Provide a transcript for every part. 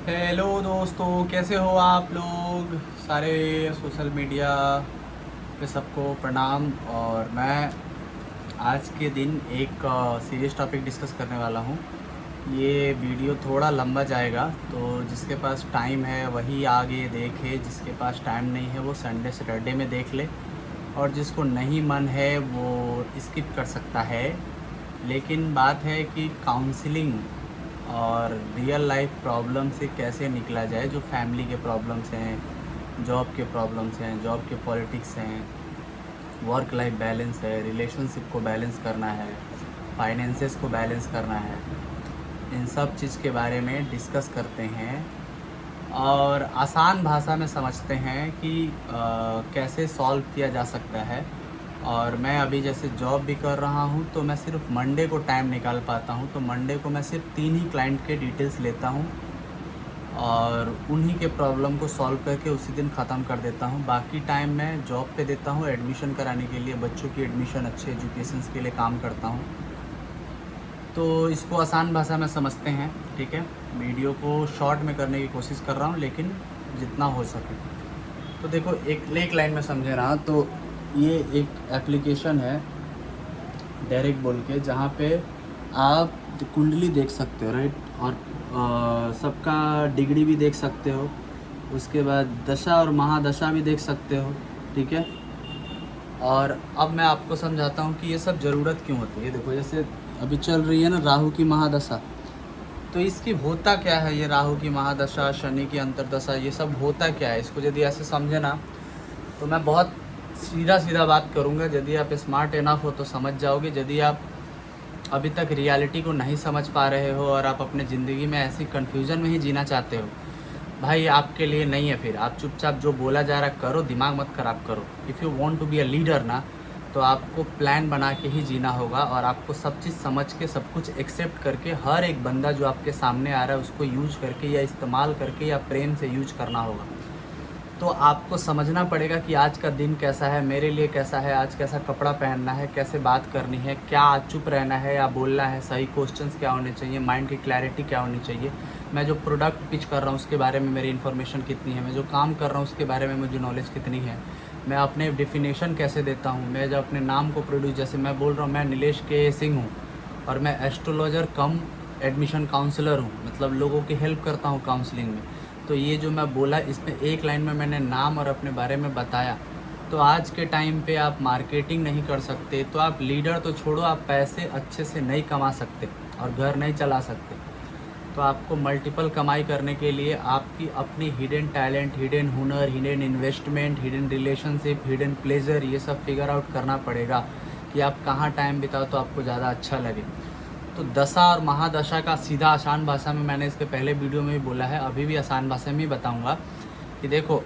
Hello दोस्तों, कैसे हो आप लोग सारे। सोशल मीडिया पे सबको प्रणाम। और मैं आज के दिन एक सीरियस टॉपिक डिस्कस करने वाला हूँ। ये वीडियो थोड़ा लंबा जाएगा, तो जिसके पास टाइम है वही आगे देखे, जिसके पास टाइम नहीं है वो संडे सैटरडे में देख ले, और जिसको नहीं मन है वो स्किप कर सकता है। लेकिन बात है कि काउंसलिंग और रियल लाइफ प्रॉब्लम से कैसे निकला जाए, जो फैमिली के प्रॉब्लम्स हैं, जॉब के प्रॉब्लम्स हैं, जॉब के पॉलिटिक्स हैं, वर्क लाइफ बैलेंस है, रिलेशनशिप को बैलेंस करना है, फाइनेंसेस को बैलेंस करना है। इन सब चीज़ के बारे में डिस्कस करते हैं और आसान भाषा में समझते हैं कि कैसे सॉल्व किया जा सकता है। और मैं अभी जैसे जॉब भी कर रहा हूँ, तो मैं सिर्फ मंडे को टाइम निकाल पाता हूँ। तो मंडे को मैं सिर्फ 3 ही क्लाइंट के डिटेल्स लेता हूँ और उन्हीं के प्रॉब्लम को सॉल्व करके उसी दिन ख़त्म कर देता हूँ। बाकी टाइम मैं जॉब पे देता हूँ एडमिशन कराने के लिए, बच्चों की एडमिशन, अच्छे एजुकेशंस के लिए काम करता हूँ। तो इसको आसान भाषा में समझते हैं, ठीक है। वीडियो को शॉर्ट में करने की कोशिश कर रहा हूँ, लेकिन जितना हो सके। तो देखो, एक लाइन में समझे रहा, तो ये एक एप्लीकेशन है डायरेक्ट बोल के, जहाँ पे आप कुंडली देख सकते हो, राइट। और सबका डिग्री भी देख सकते हो, उसके बाद दशा और महादशा भी देख सकते हो, ठीक है। और अब मैं आपको समझाता हूँ कि ये सब ज़रूरत क्यों होती है। देखो, जैसे अभी चल रही है ना राहु की महादशा, तो इसकी होता क्या है, ये राहु की महादशा, शनि की अंतरदशा, ये सब होता क्या है, इसको यदि ऐसे समझे ना, तो मैं बहुत सीधा सीधा बात करूँगा। यदि आप स्मार्ट इनफ हो तो समझ जाओगे। यदि आप अभी तक रियलिटी को नहीं समझ पा रहे हो और आप अपने ज़िंदगी में ऐसी कन्फ्यूज़न में ही जीना चाहते हो, भाई आपके लिए नहीं है। फिर आप चुपचाप जो बोला जा रहा है करो, दिमाग मत खराब करो। If you want to be a leader ना, तो आपको प्लान बना के ही जीना होगा और आपको सब चीज़ समझ के, सब कुछ एक्सेप्ट करके, हर एक बंदा जो आपके सामने आ रहा है उसको यूज करके या इस्तेमाल करके या प्रेम से यूज करना होगा। तो आपको समझना पड़ेगा कि आज का दिन कैसा है, मेरे लिए कैसा है, आज कैसा कपड़ा पहनना है, कैसे बात करनी है, क्या आज चुप रहना है या बोलना है, सही क्वेश्चंस क्या होने चाहिए, माइंड की क्लैरिटी क्या होनी चाहिए, मैं जो प्रोडक्ट पिच कर रहा हूँ उसके बारे में मेरी इन्फॉर्मेशन कितनी है, मैं जो काम कर रहा हूँ उसके बारे में मुझे नॉलेज कितनी है, मैं अपने डिफिनेशन कैसे देता हूँ, मैं जब अपने नाम को प्रोड्यूस, जैसे मैं बोल रहा हूँ मैं नीलेश के सिंह हूँ और मैं एस्ट्रोलॉजर कम एडमिशन काउंसलर हूँ, मतलब लोगों की हेल्प करता हूँ काउंसलिंग में। तो ये जो मैं बोला, इसमें एक लाइन में मैंने नाम और अपने बारे में बताया। तो आज के टाइम पे आप मार्केटिंग नहीं कर सकते, तो आप लीडर तो छोड़ो, आप पैसे अच्छे से नहीं कमा सकते और घर नहीं चला सकते। तो आपको मल्टीपल कमाई करने के लिए आपकी अपनी हिडन टैलेंट, हिडन हुनर, hidden investment, hidden relationship, hidden pleasure, ये सब फिगर आउट करना पड़ेगा कि आप कहाँ टाइम बिताओ तो आपको ज़्यादा अच्छा लगे। तो दशा और महादशा का सीधा आसान भाषा में मैंने इसके पहले वीडियो में भी बोला है, अभी भी आसान भाषा में ही बताऊंगा कि देखो,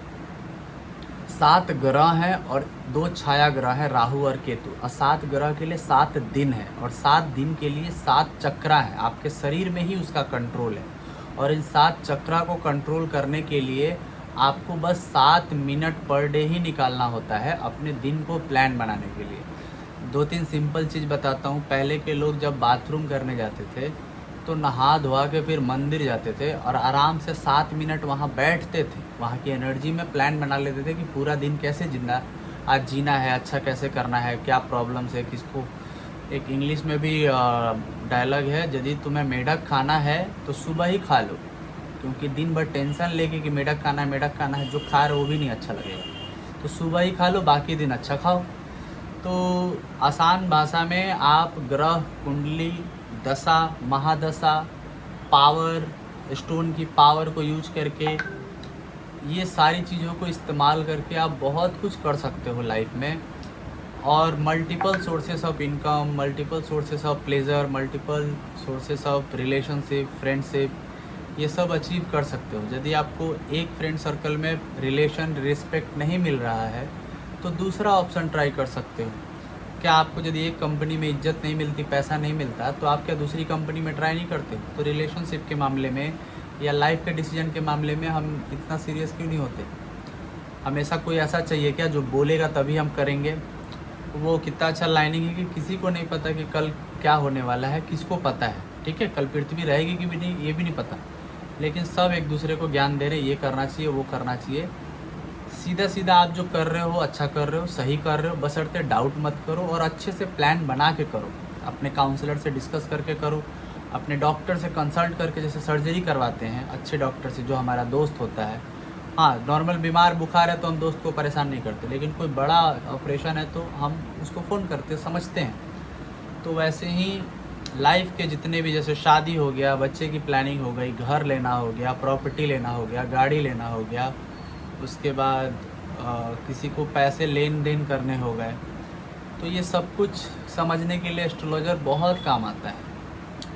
7 ग्रह हैं और 2 छाया ग्रह हैं, राहु और केतु। और 7 ग्रह के लिए 7 दिन है और 7 दिन के लिए 7 चक्रा है, आपके शरीर में ही उसका कंट्रोल है। और इन 7 चक्रा को कंट्रोल करने के लिए आपको बस 7 मिनट पर डे ही निकालना होता है अपने दिन को प्लान बनाने के लिए। 2-3 सिंपल चीज़ बताता हूँ। पहले के लोग जब बाथरूम करने जाते थे तो नहा धोवा के फिर मंदिर जाते थे और आराम से 7 मिनट वहाँ बैठते थे, वहाँ की एनर्जी में प्लान बना लेते थे कि पूरा दिन कैसे जिंदा आज जीना है, अच्छा कैसे करना है, क्या प्रॉब्लम्स है किसको। एक इंग्लिश में भी डायलॉग है, यदि तुम्हें मेढक खाना है तो सुबह ही खा लो, क्योंकि दिन भर टेंशन लेके कि मेढक खाना है, मेढक खाना है, जो खा रहे वो भी नहीं अच्छा लगेगा। तो सुबह ही खा लो, बाकी दिन अच्छा खाओ। तो आसान भाषा में आप ग्रह, कुंडली, दशा, महादशा, पावर, स्टोन की पावर को यूज करके, ये सारी चीज़ों को इस्तेमाल करके आप बहुत कुछ कर सकते हो लाइफ में। और multiple sources of income, multiple sources of pleasure, multiple sources of relationship, friendship, ये सब अचीव कर सकते हो। यदि आपको एक फ्रेंड सर्कल में रिलेशन, रिस्पेक्ट नहीं मिल रहा है तो दूसरा ऑप्शन ट्राई कर सकते हो। क्या आपको यदि एक कंपनी में इज्जत नहीं मिलती, पैसा नहीं मिलता, तो आप क्या दूसरी कंपनी में ट्राई नहीं करते? तो रिलेशनशिप के मामले में या लाइफ के डिसीजन के मामले में हम इतना सीरियस क्यों नहीं होते? हमेशा कोई ऐसा चाहिए क्या जो बोलेगा तभी हम करेंगे? वो कितना अच्छा लाइनिंग है कि किसी को नहीं पता कि कल क्या होने वाला है, किसको पता है, ठीक है, कल पृथ्वी रहेगी कि भी नहीं ये भी नहीं पता। लेकिन सब एक दूसरे को ज्ञान दे रहे, ये करना चाहिए, वो करना चाहिए। सीधा सीधा आप जो कर रहे हो अच्छा कर रहे हो, सही कर रहे हो, बशर्ते डाउट मत करो और अच्छे से प्लान बना के करो। अपने काउंसलर से डिस्कस करके करो, अपने डॉक्टर से कंसल्ट करके, जैसे सर्जरी करवाते हैं अच्छे डॉक्टर से जो हमारा दोस्त होता है। हाँ, नॉर्मल बीमार बुखार है तो हम दोस्त को परेशान नहीं करते, लेकिन कोई बड़ा ऑपरेशन है तो हम उसको फ़ोन करते समझते हैं। तो वैसे ही लाइफ के जितने भी, जैसे शादी हो गया, बच्चे की प्लानिंग हो गई, घर लेना हो गया, प्रॉपर्टी लेना हो गया, गाड़ी लेना हो गया, उसके बाद किसी को पैसे लेन देन करने हो गए, तो ये सब कुछ समझने के लिए एस्ट्रोलॉजर बहुत काम आता है।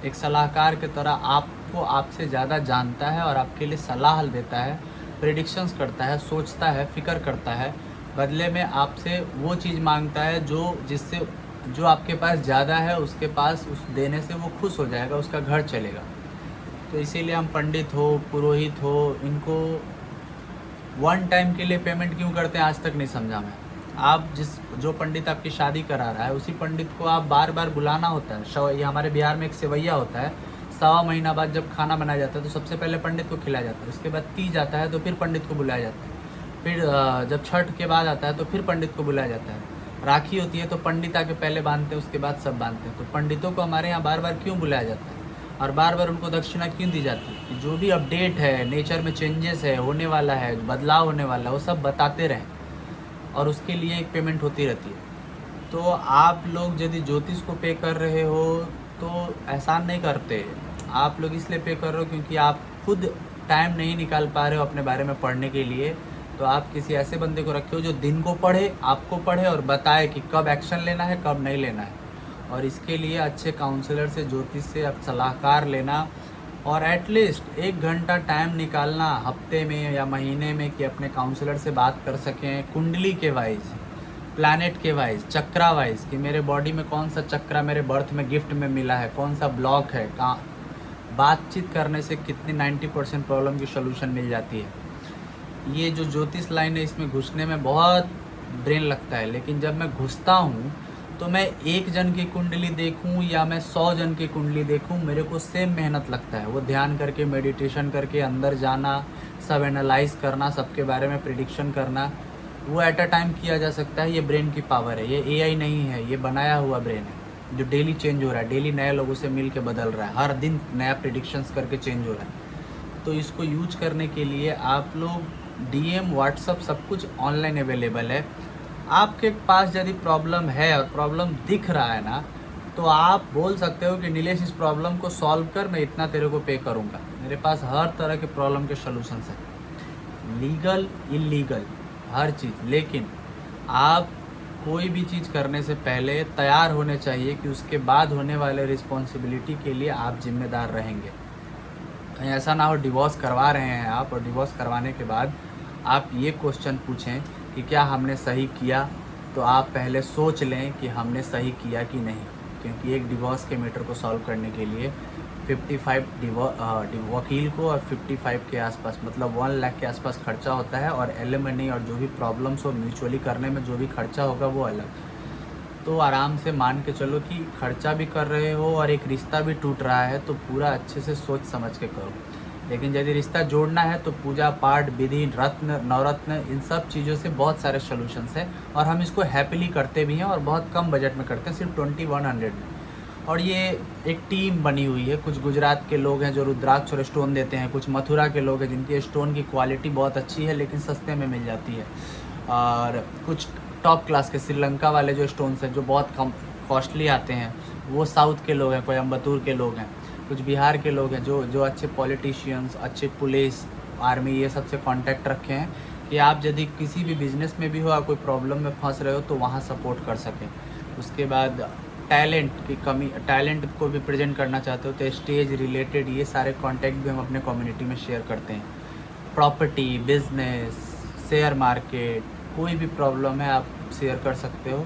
एक सलाहकार की तरह आपको आपसे ज़्यादा जानता है और आपके लिए सलाह देता है, प्रेडिक्शंस करता है, सोचता है, फ़िक्र करता है, बदले में आपसे वो चीज़ मांगता है जो आपके पास ज़्यादा है उसके पास उस देने से वो खुश हो जाएगा, उसका घर चलेगा। तो इसीलिए हम पंडित हो, पुरोहित हो, इनको वन टाइम के लिए पेमेंट क्यों करते हैं आज तक नहीं समझा मैं। आप जो पंडित आपकी शादी करा रहा है उसी पंडित को आप बार बार बुलाना होता है। ये हमारे बिहार में एक सेवैया होता है, 1.25 महीना बाद जब खाना बनाया जाता है तो सबसे पहले पंडित को खिलाया जाता है, उसके बाद तीज आता है तो फिर पंडित को बुलाया जाता है, फिर जब छठ के बाद आता है तो फिर पंडित को बुलाया जाता है, राखी होती है तो पंडित आके पहले बांधते हैं, उसके बाद सब बांधते हैं। तो पंडितों को हमारे यहाँ बार बार क्यों बुलाया जाता है और बार बार उनको दक्षिणा क्यों दी जाती है कि जो भी अपडेट है, नेचर में चेंजेस है, होने वाला है, बदलाव होने वाला है, वो सब बताते रहें और उसके लिए एक पेमेंट होती रहती है। तो आप लोग यदि ज्योतिष को पे कर रहे हो तो एहसान नहीं करते, आप लोग इसलिए पे कर रहे हो क्योंकि आप खुद टाइम नहीं निकाल पा रहे हो अपने बारे में पढ़ने के लिए। तो आप किसी ऐसे बंदे को रखे हो जो दिन को पढ़े, आपको पढ़े और बताए कि कब एक्शन लेना है, कब नहीं लेना है। और इसके लिए अच्छे काउंसलर से, ज्योतिष से आप सलाहकार लेना और एटलीस्ट 1 घंटा टाइम निकालना हफ्ते में या महीने में कि अपने काउंसलर से बात कर सकें कुंडली के वाइज, प्लैनेट के वाइज, चक्रा वाइज, कि मेरे बॉडी में कौन सा चक्रा मेरे बर्थ में गिफ्ट में मिला है, कौन सा ब्लॉक है, कहाँ। बातचीत करने से कितनी 90% प्रॉब्लम की सोल्यूशन मिल जाती है। ये जो ज्योतिष लाइन है इसमें घुसने में बहुत ब्रेन लगता है, लेकिन जब मैं घुसता हूँ तो मैं 1 जन की कुंडली देखूँ या मैं 100 जन की कुंडली देखूँ, मेरे को सेम मेहनत लगता है। वो ध्यान करके, मेडिटेशन करके अंदर जाना, सब एनालाइज करना, सबके बारे में प्रिडिक्शन करना, वो एट अ टाइम किया जा सकता है। ये ब्रेन की पावर है, ये एआई नहीं है, ये बनाया हुआ ब्रेन है जो डेली चेंज हो रहा है, डेली नए लोगों से मिल के बदल रहा है, हर दिन नया प्रिडिक्शंस करके चेंज हो रहा है। तो इसको यूज करने के लिए आप लोग डीएम, व्हाट्सअप सब कुछ ऑनलाइन अवेलेबल है। आपके पास यदि प्रॉब्लम है और प्रॉब्लम दिख रहा है ना, तो आप बोल सकते हो कि नीलेश इस प्रॉब्लम को सॉल्व कर, मैं इतना तेरे को पे करूँगा। मेरे पास हर तरह के प्रॉब्लम के सॉल्यूशंस हैं, लीगल, इलीगल, हर चीज़। लेकिन आप कोई भी चीज़ करने से पहले तैयार होने चाहिए कि उसके बाद होने वाले रिस्पॉन्सिबिलिटी के लिए आप जिम्मेदार रहेंगे। कहीं ऐसा ना हो डिवोर्स करवा रहे हैं आप और डिवोर्स करवाने के बाद आप ये क्वेश्चन पूछें कि क्या हमने सही किया, तो आप पहले सोच लें कि हमने सही किया कि नहीं। क्योंकि एक डिवोर्स के मैटर को सॉल्व करने के लिए 55 वकील को और 55 के आसपास, मतलब 1 लाख के आसपास खर्चा होता है, और एलिमनी और जो भी प्रॉब्लम्स हो म्यूचुअली करने में जो भी खर्चा होगा वो अलग। तो आराम से मान के चलो कि खर्चा भी कर रहे हो और एक रिश्ता भी टूट रहा है तो पूरा अच्छे से सोच समझ के करो। लेकिन यदि रिश्ता जोड़ना है तो पूजा पाठ, विधि, रत्न, नवरत्न, इन सब चीज़ों से बहुत सारे सोल्यूशंस हैं और हम इसको हैप्पीली करते भी हैं और बहुत कम बजट में करते हैं, सिर्फ 2100 में। और ये एक टीम बनी हुई है, कुछ गुजरात के लोग हैं जो रुद्राक्ष और स्टोन देते हैं, कुछ मथुरा के लोग हैं जिनकी स्टोन की क्वालिटी बहुत अच्छी है लेकिन सस्ते में मिल जाती है, और कुछ टॉप क्लास के श्रीलंका वाले जो स्टोन्स हैं जो बहुत कम कॉस्टली आते हैं, वो साउथ के लोग हैं, कोयम्बतूर के लोग हैं, कुछ बिहार के लोग हैं जो अच्छे पॉलिटिशियंस, अच्छे पुलिस, आर्मी, ये सब से कांटेक्ट रखे हैं कि आप यदि किसी भी बिजनेस में भी हो और कोई प्रॉब्लम में फंस रहे हो तो वहाँ सपोर्ट कर सकें। उसके बाद टैलेंट की कमी, टैलेंट को भी प्रेजेंट करना चाहते हो तो स्टेज रिलेटेड ये सारे कांटेक्ट भी हम अपने कम्युनिटी में शेयर करते हैं। प्रॉपर्टी, बिजनेस, शेयर मार्केट, कोई भी प्रॉब्लम है आप शेयर कर सकते हो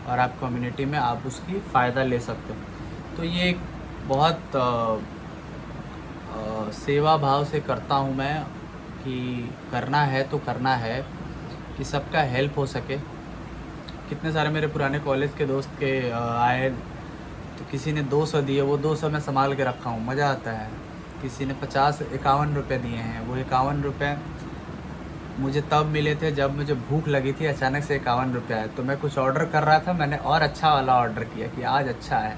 और आप कम्युनिटी में आप उसकी फ़ायदा ले सकते हो। तो ये एक बहुत सेवा भाव से करता हूँ मैं कि करना है तो करना है कि सबका हेल्प हो सके। कितने सारे मेरे पुराने कॉलेज के दोस्त के आए तो किसी ने 200 दिए, वो 200 मैं संभाल के रखा हूँ, मज़ा आता है। किसी ने 50-51 रुपये दिए हैं। वो 51 रुपये मुझे तब मिले थे जब मुझे भूख लगी थी, अचानक से 51 रुपये आए। तो मैं कुछ ऑर्डर कर रहा था, मैंने और अच्छा वाला ऑर्डर किया कि आज अच्छा है,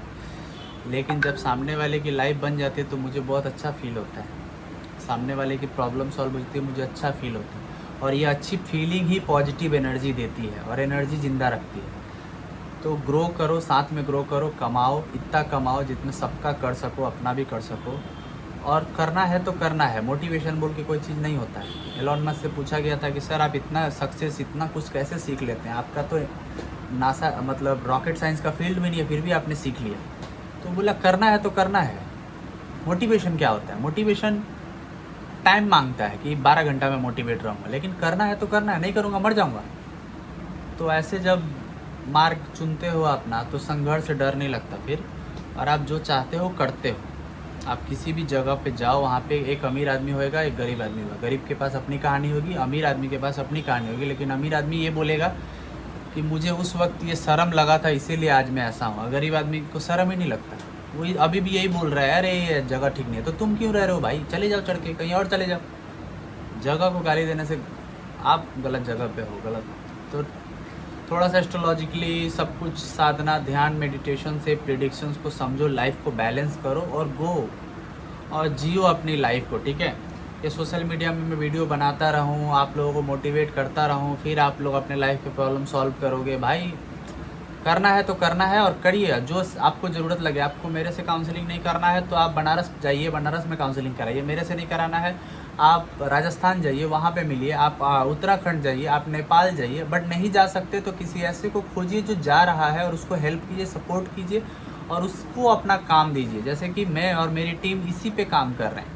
लेकिन जब सामने वाले की लाइफ बन जाती है तो मुझे बहुत अच्छा फील होता है। सामने वाले की प्रॉब्लम सॉल्व होती है, मुझे अच्छा फील होता है, और ये अच्छी फीलिंग ही पॉजिटिव एनर्जी देती है और एनर्जी ज़िंदा रखती है। तो ग्रो करो, साथ में ग्रो करो, कमाओ, इतना कमाओ जितना सबका कर सको, अपना भी कर सको, और करना है तो करना है। मोटिवेशन बोल के कोई चीज़ नहीं होता है। एलॉन मस्क से पूछा गया था कि सर आप इतना सक्सेस, इतना कुछ कैसे सीख लेते हैं, आपका तो नासा मतलब रॉकेट साइंस का फील्ड भी नहीं है, फिर भी आपने सीख लिया। तो बोला करना है तो करना है। मोटिवेशन क्या होता है? मोटिवेशन टाइम मांगता है कि 12 घंटा में मोटिवेट रहूँगा, लेकिन करना है तो करना है, नहीं करूँगा मर जाऊँगा। तो ऐसे जब मार्ग चुनते हो अपना, तो संघर्ष से डर नहीं लगता फिर, और आप जो चाहते हो करते हो। आप किसी भी जगह पे जाओ, वहाँ पे एक अमीर आदमी होएगा, एक गरीब आदमी होगा। गरीब के पास अपनी कहानी होगी, अमीर आदमी के पास अपनी कहानी होगी। लेकिन अमीर आदमी ये बोलेगा कि मुझे उस वक्त ये शर्म लगा था, इसीलिए आज मैं ऐसा हूँ। गरीब आदमी को शर्म ही नहीं लगता, वो अभी भी यही बोल रहा है, अरे ये जगह ठीक नहीं है। तो तुम क्यों रह रहे हो भाई? चले जाओ, चढ़ के कहीं और चले जाओ। जगह को गाली देने से आप गलत जगह पे हो, गलत। तो थोड़ा सा एस्ट्रोलॉजिकली सब कुछ साधना, ध्यान, मेडिटेशन से प्रेडिक्शंस को समझो, लाइफ को बैलेंस करो और गो और जियो अपनी लाइफ को, ठीक है। ये सोशल मीडिया में मैं वीडियो बनाता रहूँ, आप लोगों को मोटिवेट करता रहूँ, फिर आप लोग अपने लाइफ के प्रॉब्लम सॉल्व करोगे? भाई करना है तो करना है और करिए जो आपको ज़रूरत लगे। आपको मेरे से काउंसलिंग नहीं करना है तो आप बनारस जाइए, बनारस में काउंसलिंग कराइए। मेरे से नहीं कराना है, आप राजस्थान जाइए, वहाँ पे मिलिए। आप उत्तराखंड जाइए, आप नेपाल जाइए। बट नहीं जा सकते तो किसी ऐसे को खोजिए जो जा रहा है, और उसको हेल्प कीजिए, सपोर्ट कीजिए, और उसको अपना काम दीजिए। जैसे कि मैं और मेरी टीम इसी पे काम कर रहे हैं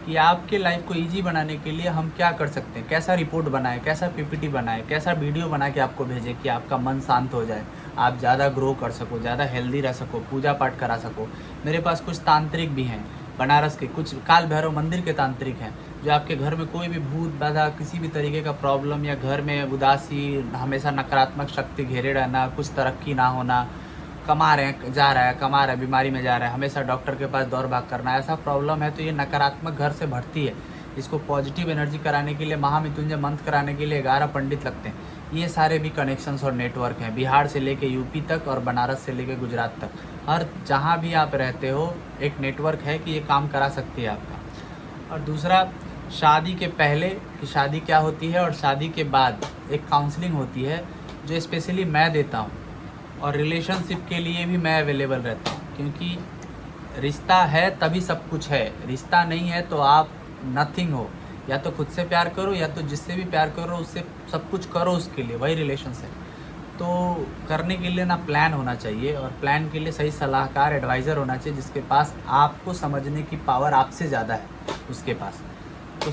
कि आपके लाइफ को इजी बनाने के लिए हम क्या कर सकते हैं, कैसा रिपोर्ट बनाए, कैसा पीपीटी बनाए, कैसा वीडियो बना के आपको भेजें कि आपका मन शांत हो जाए, आप ज़्यादा ग्रो कर सको, ज़्यादा हेल्दी रह सको, पूजा पाठ करा सको। मेरे पास कुछ तांत्रिक भी हैं बनारस के, कुछ काल भैरव मंदिर के तांत्रिक हैं, जो आपके घर में कोई भी भूत बाधा, किसी भी तरीके का प्रॉब्लम, या घर में उदासी, हमेशा नकारात्मक शक्ति घेरे रहना, कुछ तरक्की ना होना, कमा रहे हैं, जा रहा है, कमा रहा है, बीमारी में जा रहा है, हमेशा डॉक्टर के पास दौड़ भाग करना, ऐसा प्रॉब्लम है तो ये नकारात्मक घर से भरती है। इसको पॉजिटिव एनर्जी कराने के लिए, महामृत्युंजय मंत्र कराने के लिए 11 पंडित लगते हैं। ये सारे भी कनेक्शंस और नेटवर्क हैं, बिहार से लेके यूपी तक और बनारस से लेके गुजरात तक। हर जहाँ भी आप रहते हो एक नेटवर्क है कि ये काम करा सकती है आपका। और दूसरा, शादी के पहले कि शादी क्या होती है और शादी के बाद एक काउंसलिंग होती है जो स्पेशली मैं देता हूँ, और रिलेशनशिप के लिए भी मैं अवेलेबल रहता हूँ। क्योंकि रिश्ता है तभी सब कुछ है, रिश्ता नहीं है तो आप नथिंग हो। या तो खुद से प्यार करो, या तो जिससे भी प्यार करो उससे सब कुछ करो, उसके लिए वही रिलेशनशिप। तो करने के लिए ना प्लान होना चाहिए, और प्लान के लिए सही सलाहकार, एडवाइज़र होना चाहिए, जिसके पास आपको समझने की पावर आपसे ज़्यादा है उसके पास। तो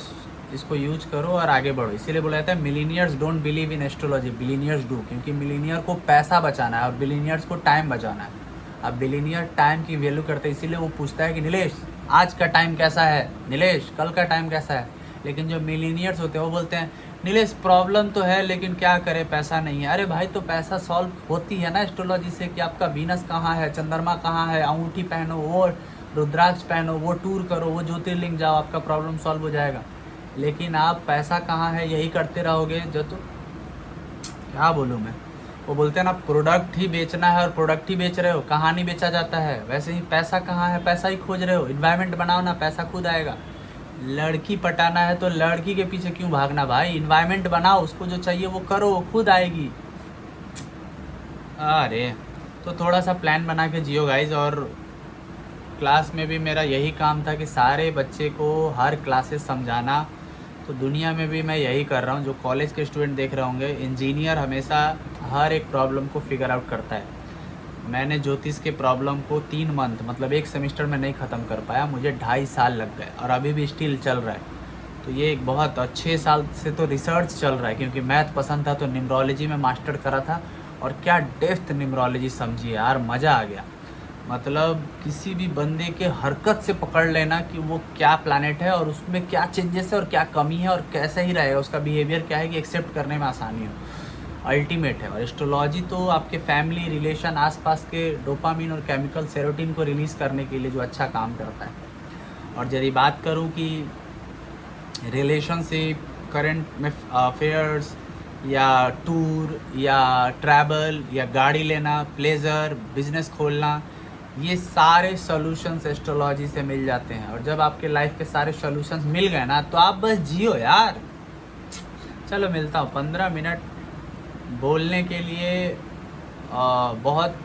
इसको यूज करो और आगे बढ़ो। इसीलिए बोला जाता है millionaires don't believe in astrology, billionaires do. क्योंकि मिलीनियर को पैसा बचाना है और बिलीनियर्स को टाइम बचाना है। अब बिलीनियर टाइम की वैल्यू करते हैं, इसीलिए वो पूछता है कि नीलेश आज का टाइम कैसा है, नीलेश कल का टाइम कैसा है। लेकिन जो मिलीनियर्स होते हैं वो बोलते हैं नीलेश प्रॉब्लम तो है लेकिन क्या करें, पैसा नहीं है। अरे भाई तो पैसा सॉल्व होती है ना एस्ट्रोलॉजी से, कि आपका वीनस कहाँ है, चंद्रमा कहाँ है, अंगूठी पहनो, वो रुद्राक्ष पहनो, वो टूर करो, वो ज्योतिर्लिंग जाओ, आपका प्रॉब्लम सॉल्व हो जाएगा। लेकिन आप पैसा कहाँ है यही करते रहोगे जो, तो क्या बोलूँ मैं। वो बोलते हैं ना प्रोडक्ट ही बेचना है, और प्रोडक्ट ही बेच रहे हो, कहाँ नहीं बेचा जाता है। वैसे ही पैसा कहाँ है, पैसा ही खोज रहे हो। इन्वायरमेंट बनाओ ना, पैसा खुद आएगा। लड़की पटाना है तो लड़की के पीछे क्यों भागना भाई, इन्वायरमेंट बनाओ, उसको जो चाहिए वो करो, वो खुद आएगी। अरे तो थोड़ा सा प्लान बना के जियो गाइज। और क्लास में भी मेरा यही काम था कि सारे बच्चे को हर क्लासेस समझाना। तो दुनिया में भी मैं यही कर रहा हूँ। जो कॉलेज के स्टूडेंट देख रहे होंगे, इंजीनियर हमेशा हर एक प्रॉब्लम को फिगर आउट करता है। मैंने ज्योतिष के प्रॉब्लम को 3 मंथ मतलब 1 सेमेस्टर में नहीं ख़त्म कर पाया, मुझे 2.5 साल लग गए, और अभी भी स्टिल चल रहा है। तो ये एक बहुत 6 साल से तो रिसर्च चल रहा है। क्योंकि मैथ पसंद था तो न्यूमरोलॉजी में मास्टर करा था, और क्या डेप्थ न्यूमरोलॉजी समझिए यार, मज़ा आ गया। मतलब किसी भी बंदे के हरकत से पकड़ लेना कि वो क्या प्लैनेट है और उसमें क्या चेंजेस है और क्या कमी है और कैसे ही रहेगा, उसका बिहेवियर क्या है, कि एक्सेप्ट करने में आसानी हो, अल्टीमेट है। और एस्ट्रोलॉजी तो आपके फैमिली, रिलेशन, आसपास के डोपामिन और केमिकल सेरोटिन को रिलीज़ करने के लिए जो अच्छा काम करता है। और यदि बात करूँ कि रिलेशनशिप, करंट में अफेयर्स या टूर या ट्रैवल या गाड़ी लेना, प्लेजर, बिजनेस खोलना, ये सारे सॉल्यूशंस एस्ट्रोलॉजी से मिल जाते हैं। और जब आपके लाइफ के सारे सॉल्यूशंस मिल गए ना, तो आप बस जियो यार। चलो मिलता हूँ। 15 मिनट बोलने के लिए बहुत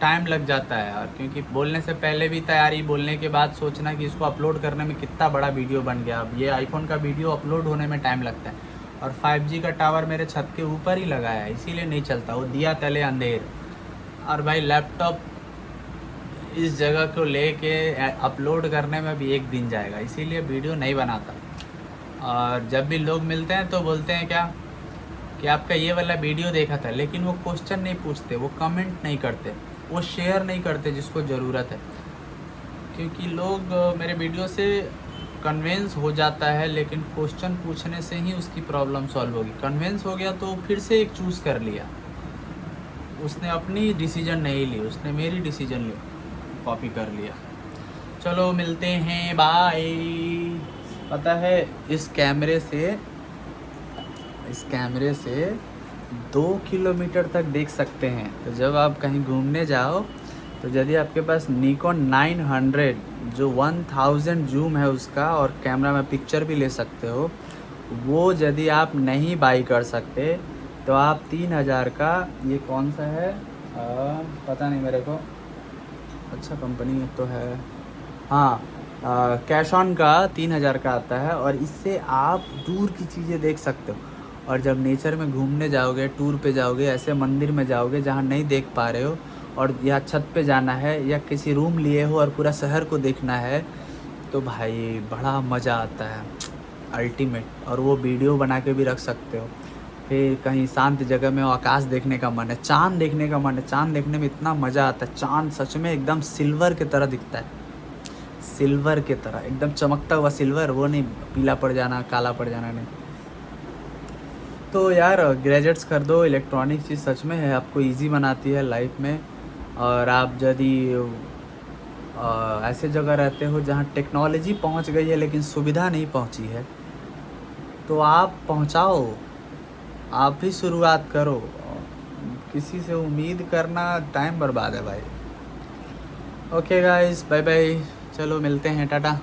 टाइम लग जाता है यार, क्योंकि बोलने से पहले भी तैयारी, बोलने के बाद सोचना कि इसको अपलोड करने में कितना बड़ा वीडियो बन गया। अब ये आईफोन का वीडियो अपलोड होने में टाइम लगता है, और 5G का टावर मेरे छत के ऊपर ही लगा है, इसीलिए नहीं चलता, वो दिया तले अंधेर। और भाई लैपटॉप इस जगह को लेके अपलोड करने में भी एक दिन जाएगा, इसीलिए वीडियो नहीं बनाता। और जब भी लोग मिलते हैं तो बोलते हैं क्या कि आपका ये वाला वीडियो देखा था, लेकिन वो क्वेश्चन नहीं पूछते, वो कमेंट नहीं करते, वो शेयर नहीं करते जिसको ज़रूरत है। क्योंकि लोग मेरे वीडियो से कन्वेंस हो जाता है, लेकिन क्वेश्चन पूछने से ही उसकी प्रॉब्लम सॉल्व होगी। कन्वेंस हो गया तो फिर से एक चूज़ कर लिया, उसने अपनी डिसीजन नहीं ली, उसने मेरी डिसीजन ली, कॉपी कर लिया। चलो मिलते हैं, बाय। पता है इस कैमरे से 2 किलोमीटर तक देख सकते हैं। तो जब आप कहीं घूमने जाओ, तो यदि आपके पास निकॉन 900 जो 1000 जूम है उसका, और कैमरा में पिक्चर भी ले सकते हो, वो यदि आप नहीं बाई कर सकते, तो आप 3000 का, ये कौन सा है पता नहीं मेरे को, अच्छा कंपनी तो है, हाँ, कैश ऑन का 3000 का आता है, और इससे आप दूर की चीज़ें देख सकते हो। और जब नेचर में घूमने जाओगे, टूर पे जाओगे, ऐसे मंदिर में जाओगे जहाँ नहीं देख पा रहे हो, और या छत पे जाना है या किसी रूम लिए हो और पूरा शहर को देखना है, तो भाई बड़ा मज़ा आता है, अल्टीमेट। और वो वीडियो बना के भी रख सकते हो। फिर कहीं शांत जगह में आकाश देखने का मन है, चाँद देखने का मन है, चाँद देखने में इतना मज़ा आता है। चाँद सच में एकदम सिल्वर की तरह दिखता है, सिल्वर की तरह एकदम चमकता हुआ सिल्वर, वो नहीं पीला पड़ जाना, काला पड़ जाना, नहीं। तो यार ग्रेजुएट्स कर दो, इलेक्ट्रॉनिक चीज़ सच में है, आपको इजी बनाती है लाइफ में। और आप यदि ऐसे जगह रहते हो जहाँ टेक्नोलॉजी पहुँच गई है लेकिन सुविधा नहीं पहुँची है, तो आप पहुँचाओ, आप भी शुरुआत करो। किसी से उम्मीद करना टाइम बर्बाद है भाई। ओके गाइस, बाय बाय, चलो मिलते हैं, टाटा।